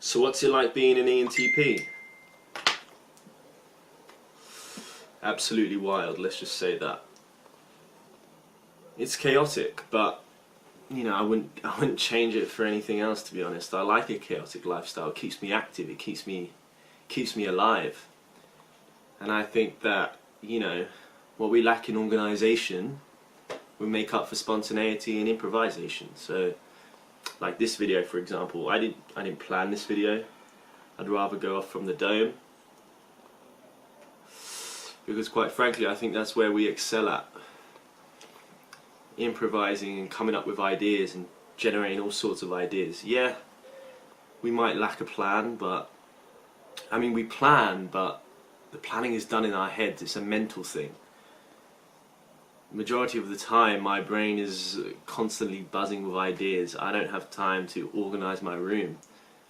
So what's it like being an ENTP? Absolutely wild, let's just say that. It's chaotic, but you know, I wouldn't change it for anything else, to be honest. I like a chaotic lifestyle. It keeps me active, it keeps me alive. And I think that, you know, what we lack in organisation, we make up for spontaneity and improvisation. So like this video, for example, I didn't plan this video. I'd rather go off from the dome, because quite frankly I think that's where we excel at. Improvising and coming up with ideas and generating all sorts of ideas. Yeah, we might lack a plan, but I mean, we plan, but the planning is done in our heads. It's a mental thing. Majority of the time my brain is constantly buzzing with ideas. I don't have time to organise my room.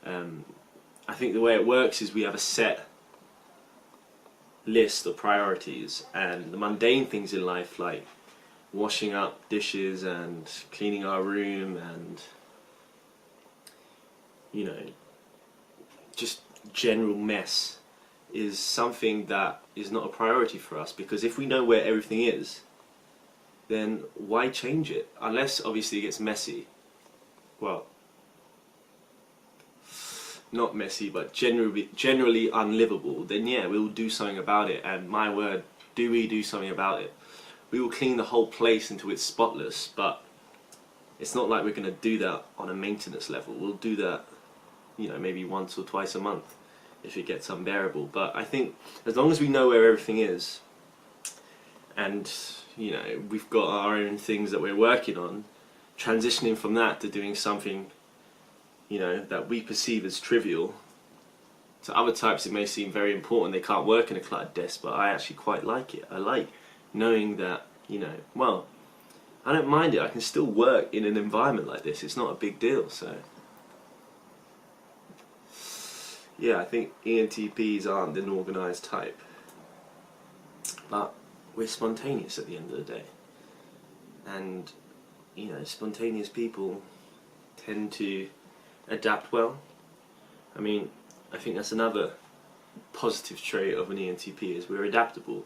I think the way it works is we have a set list of priorities, and the mundane things in life, like washing up dishes and cleaning our room and, you know, just general mess, is something that is not a priority for us, because if we know where everything is, then why change it? Unless obviously it gets messy. Well, not messy, but generally unlivable, then yeah, we'll do something about it. And my word, do we do something about it? We will clean the whole place until it's spotless, but it's not like we're going to do that on a maintenance level. We'll do that, you know, maybe once or twice a month if it gets unbearable. But I think as long as we know where everything is, and you know, we've got our own things that we're working on, transitioning from that to doing something, you know, that we perceive as trivial. To other types it may seem very important. They can't work in a cluttered desk, but I actually quite like it. I like knowing that, you know, well, I don't mind it. I can still work in an environment like this. It's not a big deal. So yeah, I think ENTPs aren't an organised type, but we're spontaneous at the end of the day. And you know, spontaneous people tend to adapt well. I mean, I think that's another positive trait of an ENTP, is we're adaptable.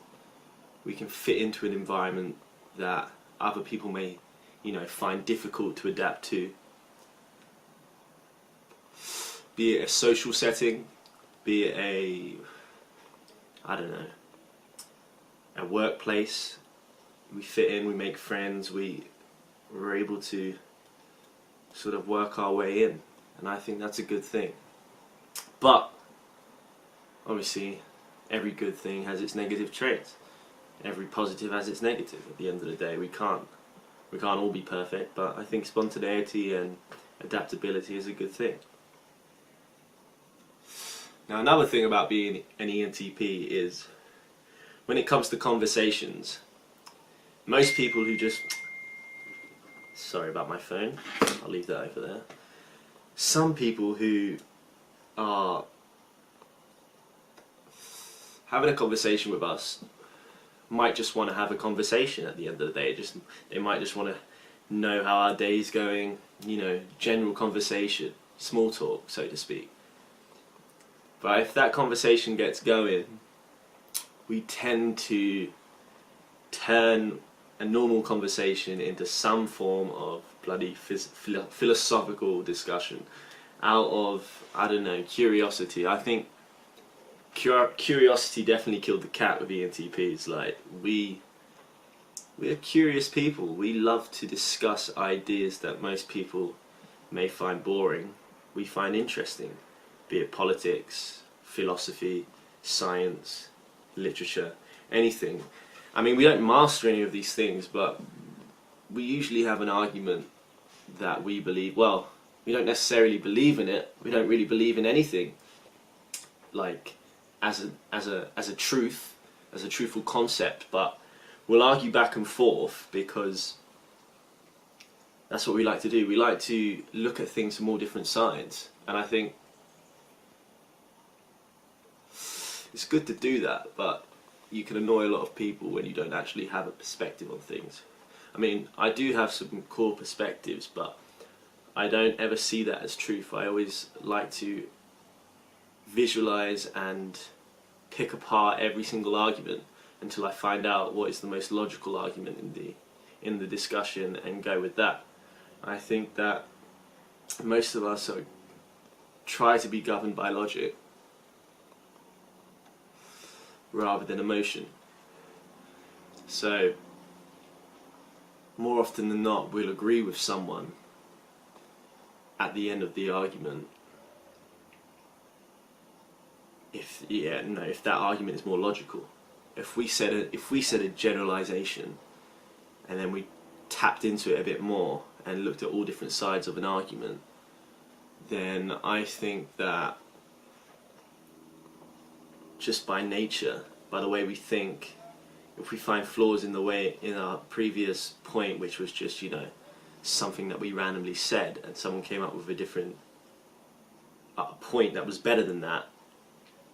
We can fit into an environment that other people may, you know, find difficult to adapt to. Be it a social setting, be it I don't know, a workplace. We fit in, we make friends, we're able to sort of work our way in, and I think that's a good thing. But obviously every good thing has its negative traits. Every positive has its negative. At the end of the day, we can't all be perfect, but I think spontaneity and adaptability is a good thing. Now, another thing about being an ENTP is, when it comes to conversations, most people who just... Sorry about my phone, I'll leave that over there. Some people who are having a conversation with us might just want to have a conversation at the end of the day. They might just want to know how our day's going, you know, general conversation, small talk, so to speak. But if that conversation gets going, we tend to turn a normal conversation into some form of bloody philosophical discussion out of, I don't know, curiosity. I think curiosity definitely killed the cat with ENTPs. Like, we're curious people. We love to discuss ideas that most people may find boring. We find interesting, be it politics, philosophy, science, literature, anything. I mean, we don't master any of these things, but we usually have an argument that we believe. Well, we don't necessarily believe in it. We don't really believe in anything, like as a truth, as a truthful concept, but we'll argue back and forth because that's what we like to do. We like to look at things from all different sides, and I think it's good to do that, but you can annoy a lot of people when you don't actually have a perspective on things. I mean, I do have some core perspectives, but I don't ever see that as truth. I always like to visualize and pick apart every single argument until I find out what is the most logical argument in the discussion and go with that. I think that most of us try to be governed by logic rather than emotion. So more often than not, we'll agree with someone at the end of the argument if that argument is more logical. If we said a generalization and then we tapped into it a bit more and looked at all different sides of an argument, then I think that just by nature, by the way we think, if we find flaws in our previous point, which was just, something that we randomly said, and someone came up with a different point that was better than that,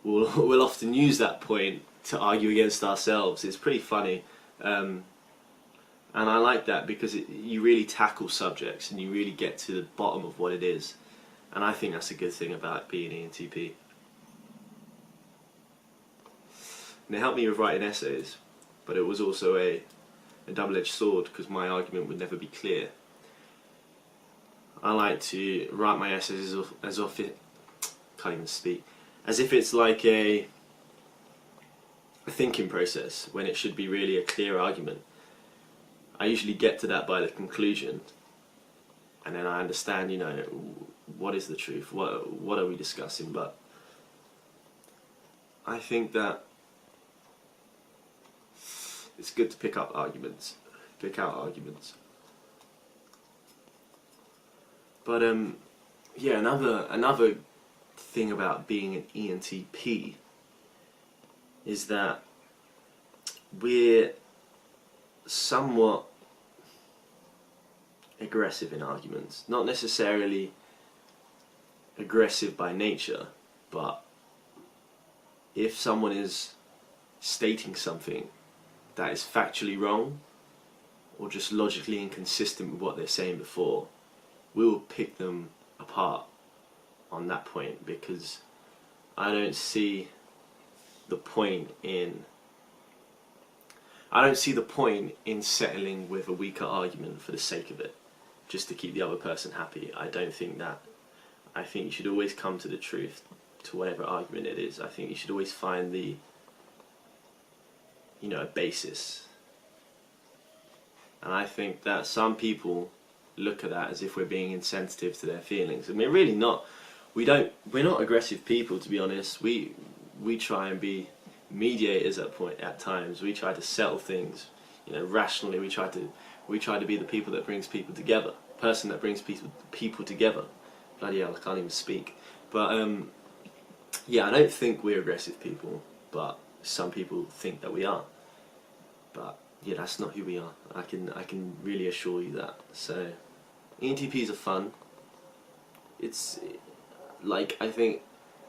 we'll often use that point to argue against ourselves. It's pretty funny, and I like that because you really tackle subjects and you really get to the bottom of what it is, and I think that's a good thing about being ENTP. And it helped me with writing essays, but it was also a double-edged sword because my argument would never be clear. I like to write my essays as if it's like a thinking process when it should be really a clear argument. I usually get to that by the conclusion, and then I understand, what is the truth, what are we discussing. But I think that it's good to pick out arguments. But yeah, another thing about being an ENTP is that we're somewhat aggressive in arguments. Not necessarily aggressive by nature, but if someone is stating something that is factually wrong or just logically inconsistent with what they're saying before, we will pick them apart on that point, because I don't see the point in settling with a weaker argument for the sake of it, just to keep the other person happy. I don't think that. I think you should always come to the truth, to whatever argument it is. I think you should always find a basis. And I think that some people look at that as if we're being insensitive to their feelings, and we're really not. We're not aggressive people, to be honest. We try and be mediators at times. We try to settle things, rationally. We try to be the people that brings people together, person that brings people together. Bloody hell, I can't even speak. But yeah, I don't think we're aggressive people, but some people think that we are. But yeah, that's not who we are. I can really assure you that. So ENTPs are fun. It's like, I think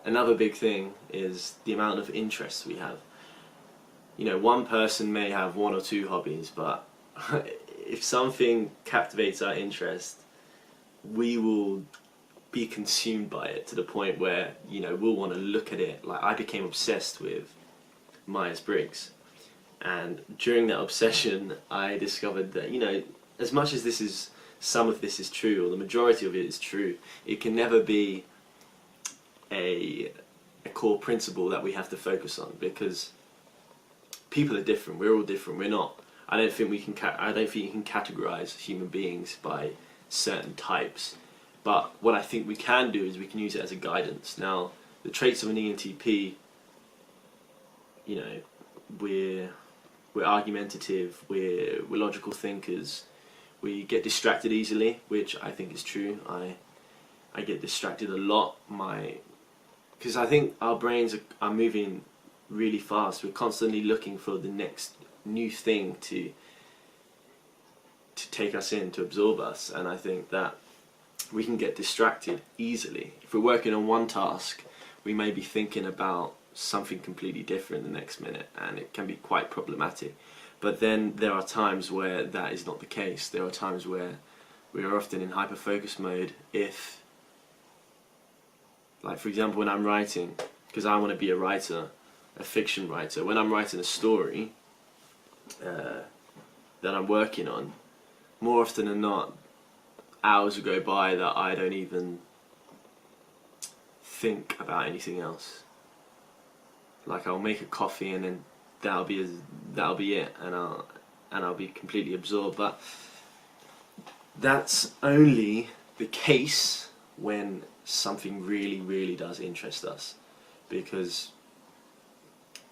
another big thing is the amount of interests we have. One person may have one or two hobbies, but if something captivates our interest, we will be consumed by it to the point where, we'll want to look at it. Like, I became obsessed with Myers-Briggs, and during that obsession I discovered that, as much as some of this is true, or the majority of it is true, it can never be a core principle that we have to focus on, because people are different. We're all different. We're not. I don't think you can categorize human beings by certain types. But what I think we can do is we can use it as a guidance. Now, the traits of an ENTP, we're argumentative. We're logical thinkers. We get distracted easily, which I think is true. I get distracted a lot. Because I think our brains are moving really fast. We're constantly looking for the next new thing to take us in, to absorb us, and I think that we can get distracted easily. If we're working on one task, we may be thinking about something completely different the next minute, and it can be quite problematic. But then there are times where that is not the case. There are times where we are often in hyper-focus mode. Like, for example, when I'm writing, because I want to be a writer, a fiction writer. When I'm writing a story that I'm working on, more often than not, hours will go by that I don't even think about anything else. Like, I'll make a coffee and then that'll be it, and I'll be completely absorbed. But that's only the case when something really, really does interest us, because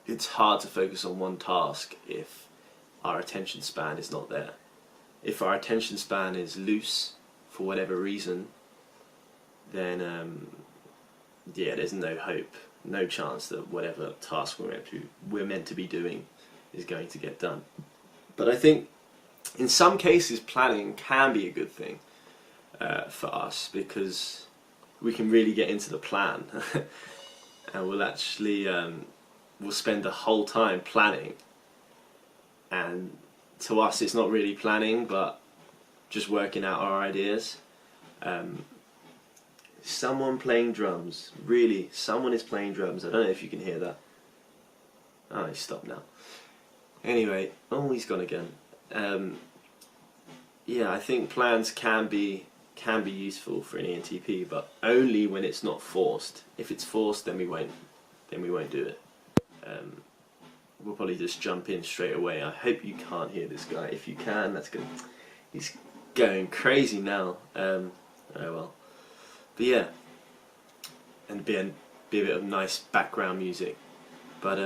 it's hard to focus on one task if our attention span is not there. If our attention span is loose for whatever reason, then yeah, there's no hope, no chance that whatever task we're meant to be doing is going to get done. But I think in some cases planning can be a good thing for us, because we can really get into the plan and we'll actually we'll spend the whole time planning, and to us it's not really planning but just working out our ideas. Someone playing drums, really, someone is playing drums. I don't know if you can hear that. Oh, he's stopped now. Anyway, oh, he's gone again. Yeah, I think plans can be useful for an ENTP, but only when it's not forced. If it's forced, then we won't do it. We'll probably just jump in straight away. I hope you can't hear this guy. If you can, that's good. He's going crazy now. Oh well. But yeah, and be a bit of nice background music. But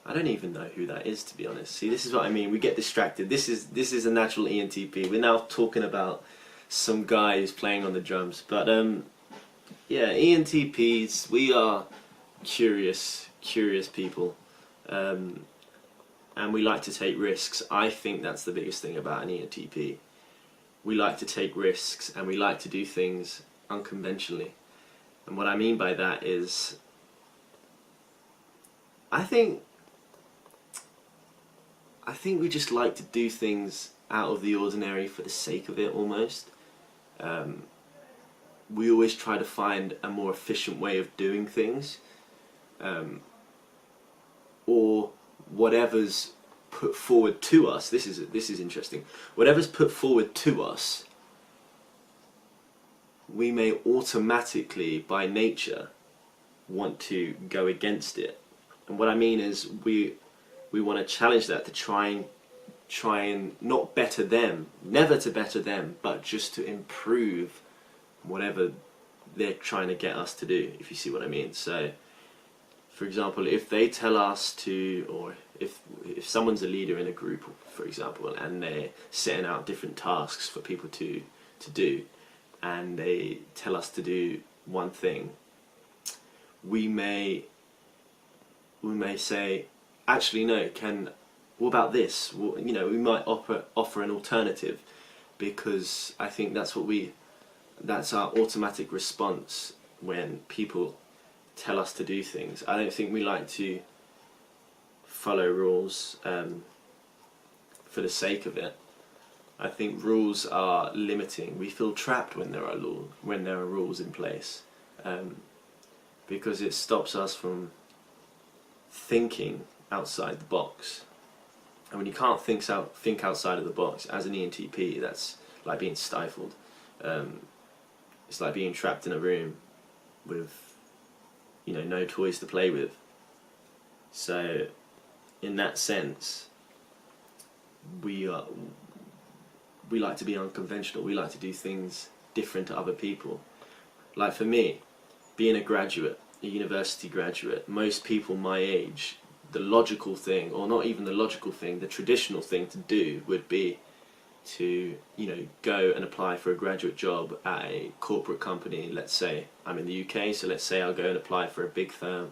I don't even know who that is, to be honest. See, this is what I mean. We get distracted. This is a natural ENTP. We're now talking about some guy who's playing on the drums. But yeah, ENTPs, we are curious people, and we like to take risks. I think that's the biggest thing about an ENTP. We like to take risks, and we like to do things unconventionally. And what I mean by that is, I think we just like to do things out of the ordinary for the sake of it, almost. We always try to find a more efficient way of doing things, or whatever's put forward to us. This is interesting. Whatever's put forward to us, we may automatically, by nature, want to go against it. And what I mean is, we want to challenge that, to try and not better them, never to better them, but just to improve whatever they're trying to get us to do, if you see what I mean. So, for example, if they tell us to, or if someone's a leader in a group, for example, and they're setting out different tasks for people to do, and they tell us to do one thing, we may say, actually no, what about this? Well, you know, we might offer an alternative, because I think that's our automatic response when people tell us to do things. I don't think we like to follow rules for the sake of it. I think rules are limiting. We feel trapped when there are rules in place, because it stops us from thinking outside the box. And when you can't think outside of the box, as an ENTP, that's like being stifled. It's like being trapped in a room with, you know, no toys to play with. So, in that sense, we like to be unconventional. We like to do things different to other people. Like for me, being a graduate, a university graduate, most people my age, the logical thing, or not even the logical thing, the traditional thing to do would be to, you know, go and apply for a graduate job at a corporate company. Let's say I'm in the UK, so let's say I'll go and apply for a big firm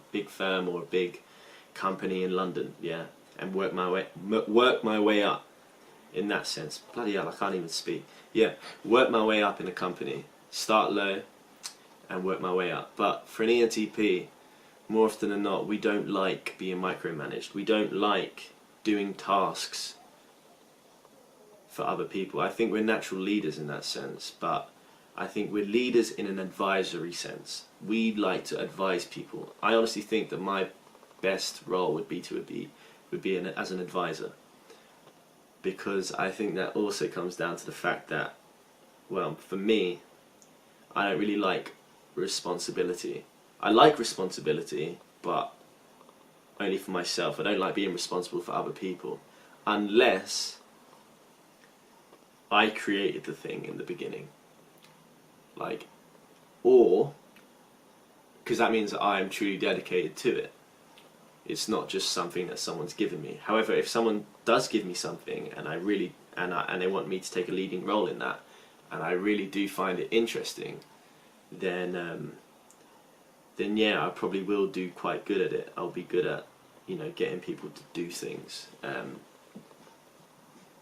or a big company in London, yeah, and work my way up. In that sense, bloody hell, I can't even speak. Yeah, work my way up in a company, start low, and work my way up. But for an ENTP, more often than not, we don't like being micromanaged. We don't like doing tasks for other people. I think we're natural leaders in that sense, but I think we're leaders in an advisory sense. We like to advise people. I honestly think that my best role would be as an advisor, because I think that also comes down to the fact that, well, for me, I don't really like responsibility. I like responsibility, but only for myself. I don't like being responsible for other people, unless I created the thing in the beginning. Or, because that means that I'm truly dedicated to it. It's not just something that someone's given me. However, if someone does give me something and and they want me to take a leading role in that, and I really do find it interesting, then yeah, I probably will do quite good at it. I'll be good at, getting people to do things,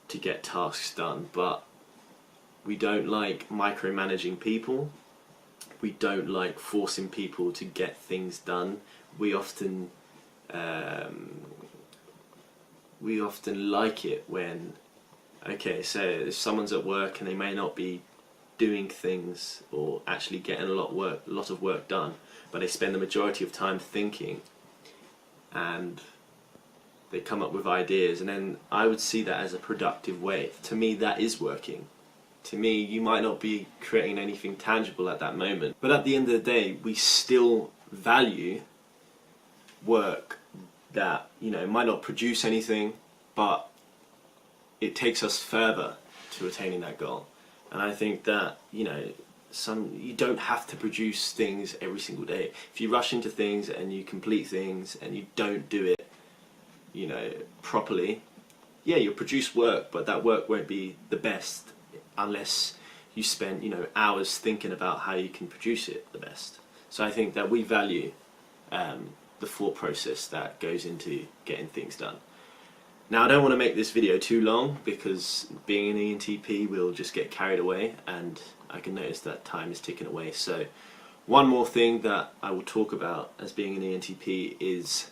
to get tasks done. But we don't like micromanaging people. We don't like forcing people to get things done. We often like it when, okay, so if someone's at work and they may not be doing things or actually getting a lot of work done, but they spend the majority of time thinking, and they come up with ideas, and then I would see that as a productive way. To me, that is working. To me, you might not be creating anything tangible at that moment, but at the end of the day, we still value work that, might not produce anything, but it takes us further to attaining that goal. And I think that, you don't have to produce things every single day. If you rush into things and you complete things and you don't do it, properly, yeah, you'll produce work, but that work won't be the best unless you spend, hours thinking about how you can produce it the best. So I think that we value the thought process that goes into getting things done. Now, I don't want to make this video too long, because being an ENTP will just get carried away, and I can notice that time is ticking away. So one more thing that I will talk about as being an ENTP is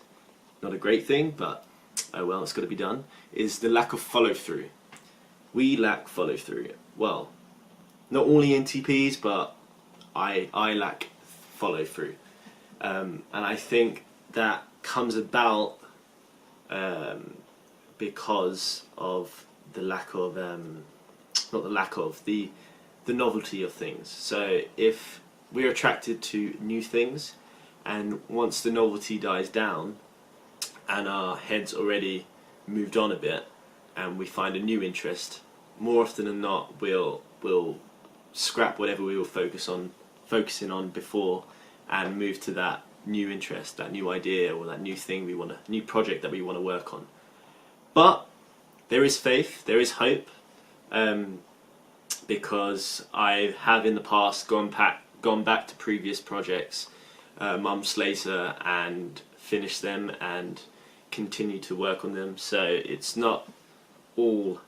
not a great thing, but oh well, it's got to be done, is the lack of follow-through. We lack follow-through. Well, not all ENTPs, but I lack follow-through. And I think that comes about because of the lack of, the novelty of things. So if we're attracted to new things, and once the novelty dies down and our head's already moved on a bit and we find a new interest, more often than not we'll scrap whatever we were focusing on before and move to that new interest, that new idea, or that new thing new project that we want to work on. But there is faith, there is hope, because I have in the past gone back to previous projects months later and finished them and continue to work on them. So it's not all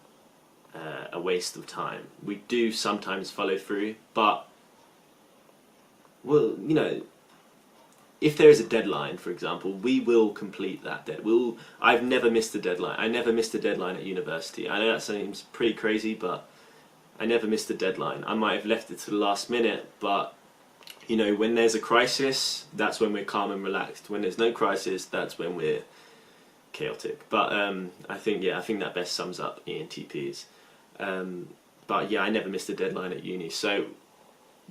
a waste of time. We do sometimes follow through, but, well, if there is a deadline, for example, we will complete that I've never missed a deadline. I never missed a deadline at university. I know that seems pretty crazy, but I never missed a deadline. I might have left it to the last minute, but when there's a crisis, that's when we're calm and relaxed. When there's no crisis, that's when we're chaotic. But I think that best sums up ENTPs. But yeah, I never missed a deadline at uni. So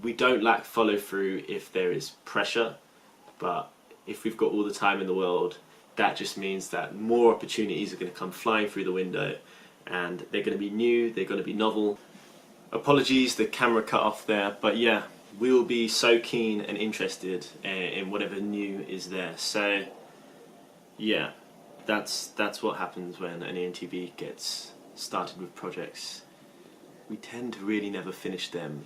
we don't lack follow through if there is pressure. But if we've got all the time in the world, that just means that more opportunities are going to come flying through the window, and they're going to be new, they're going to be novel. Apologies, the camera cut off there, but yeah, we will be so keen and interested in whatever new is there. So yeah, that's what happens when an ENTP gets started with projects. We tend to really never finish them,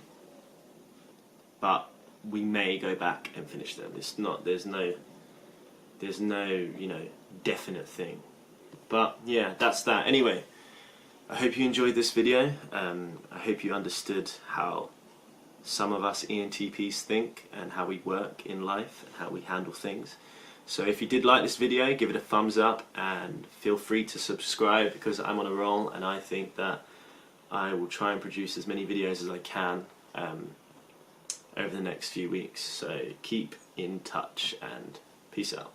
but we may go back and finish them. There's no definite thing. But yeah, that's that. Anyway, I hope you enjoyed this video. I hope you understood how some of us ENTPs think and how we work in life and how we handle things. So if you did like this video, give it a thumbs up and feel free to subscribe, because I'm on a roll and I think that I will try and produce as many videos as I can over the next few weeks. So keep in touch and peace out.